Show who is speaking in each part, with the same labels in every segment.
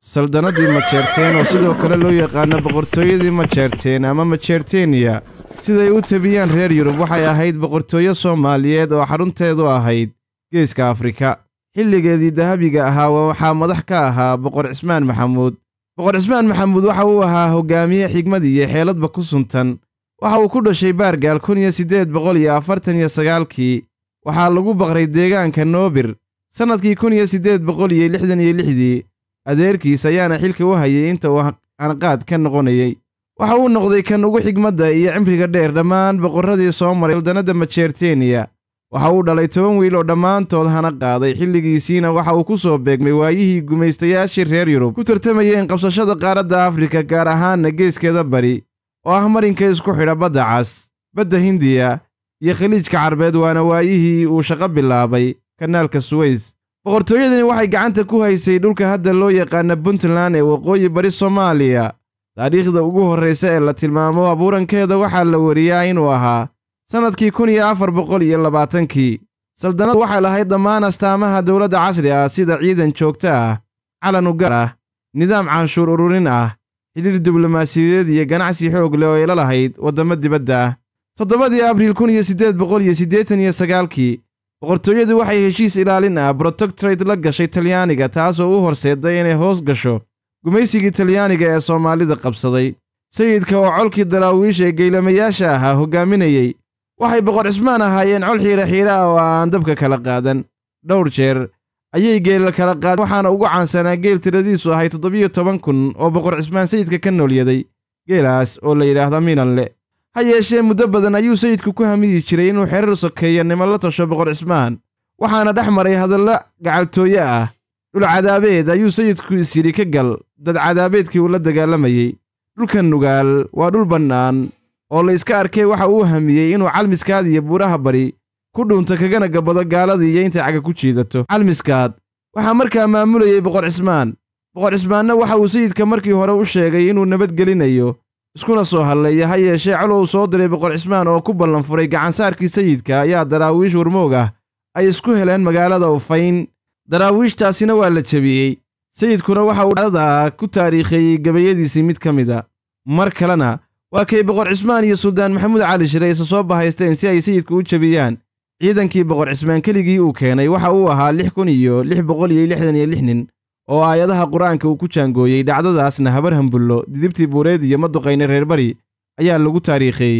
Speaker 1: saldanadii Majeerteen oo sidoo kale loo yaqaan boqortooyadii Majeerteen ama Majeerteeniya siday u tabiyaan reer Yurub waxay ahayd boqortooyo Soomaaliyeed oo xarunteedu ahayd Geeska Afrika xilligeedii dahabiga ahaa waxaa madax ka ahaa boqor Cismaan Maxamuud waxa uu ahaa hogaamiye xigmad iyo xeeladba ku suntan waxa uu ku dhashay Baargaal 1849 waxaa lagu baqray deegaanka Noobir sanadkii 1866 adeerkiis ayaana xilka u hayay inta uu anqaad ka noqonayay waxa uu noqday kan ugu xigmadda iyo cimriga dheer dhammaan boqorradii soo maray saldanada Majeerteeniya waxa uu dhalay 10 wiil oo dhammaantood hana qaaday xilligiisiina waxa uu ku soo beegmay waayihii gumaystayaashii reer Yurub ku tartamayeen qabsashada qaaradda Afrika gaar ahaan geeskeeda bari oo ah marinka isku xidha badda cas badda Hindiya iyo khaliijka Carbeed waana waayihii uu shaqo bilaabay kanaalka Suez boqortooyadani waxay gacanta ku haysay dhulka hadda loo yaqaan Puntland ee waqooyi bari Soomaaliya taariikhda ugu horeysa ee la tilmaamo abuurankeeda waxaa la wariyaa inuu ahaa sanadkii 1420 saldanadu waxay lahayd dhammaan astaamaha dawladda casri ah sida ciidan joogto ah calan u gaar ah nidaam canshuur ururin ah xiriir diblomaasiyadeed iyo ganacsi xoog leh oo ay la lahayd wadamo dibadda ah 7 Abriil 1889 boqortooyadu waxay heshiis ilaalin ah protectorate la gashay Talyaaniga taasoo u horseeday inay hoos gasho gumaysigii Talyaaniga ee Soomaalida qabsaday sayidka oo colkii daraawiish ee geylamayaasha ahaa hogaaminayay waxay boqor Cismaan ahaayeen col xiira oo aan dabka kala qaadan dhowr jeer ayay geel kala qaad waxaana ugu caansanaa geel tiradiisu ahay 17,000 oo boqor Cismaan sayidka ka noolyaday geelaas oo la yiraahdo Miinanle ha yeeshee muddo badan ayuu sayidku ku hamiyi jiray inuu xeerar sokeeyanimo la tasho boqor Cismaan waxaana dhex maray hadalla gacaltooye ah dhul cadaabeed ayuu sayidku isiri ka gal dad cadaabeedkii uu la dagaalamayay dhulkan Nugaal waa dhul bannaan oo la iska arkay waxa uu hamiyay inuu calmiskaad iyo buuraha bari ku dhunto kagana gabado gaaladii iyo inta caga ku jiidato calmiskaad waxa markaa maamulayay boqor Cismaanna waxa uu sayidka markii hore u sheegay inuu nabad gelinayo iskuna soo hadlaya ha yeeshee calo uu soo diray boqor Cismaan oo ku ballan furay gacansaarkii sayidka ayaa daraawiish warmoog ah ay isku heleen magaalada Ufayn daraawiishtaasina waa la jabiyey sayidkuna waxa uu dhacdada ku taariikhay gabayadiisii mid ka mid ah mar kalena waa kay boqor Cismaan iyo Suldaan Maxamuud Cali Shire soo bahaysteen si ay sayidku u jabiyaan ciidankii boqor Cismaan keligii uu keenay waxa uu ahaa 6,666 nin oo aayadaha Quraanka uu ku jaangooyay dhacdadaasna habar hambullo didibtii buureed iyo maduqayna reer bari ayaa lagu taariikhay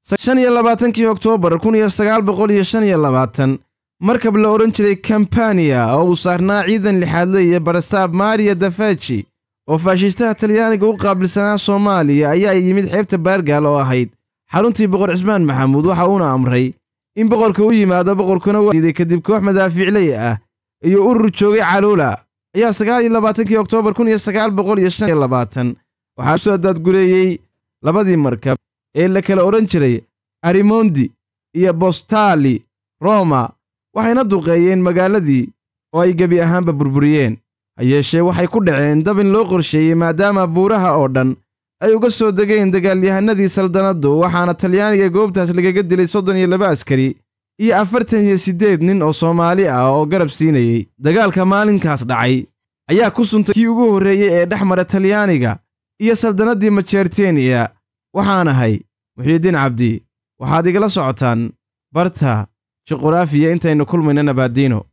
Speaker 1: 25 Oktoobar 1925 markab la oran jiray Campania oo uu saarnaa ciidan lixaadle iyo barasaab Maria da Facci oo faashistaha Talyaaniga u qaabilsanaa Soomaaliya ayaa yimid xeebta Baargaal oo ahayd xaruntii boqor Cismaan Maxamuud waxa uu amray in boqorka uu yimaado boqorkuna wadiiday kadib koox madaafiicley ah iyo urur joogay Caloola ayaa 29 Oktoobar 1925 waxa soo dadgureeyay labadii markab ee la kala oran jiray Arimondi iyo Postali Roma waxayna duqeeyeen magaaladii oo ay gabi ahaanba burburiyeen ayeeshee waxay ku dhaceen dabin loo qorsheeyay maadaama buuraha oo dhan ay uga soo degeen dagaalyahanadii saldanadu waxaana Talyaaniga goobtaas lagaga dilay 32 askari iyo 48 nin oo Soomaali ah oo garab siinayay dagaalka maalinkaas dhacay ayaa ku suntay kii ugu horeeyay ee dhaxmara Talyaaniga iyo saldanadii Majeerteeniya waxaanahay Muxyidiin Cabdi waxaad igala socotaan barta juqraafiya intaynu kulmayna nabaadiino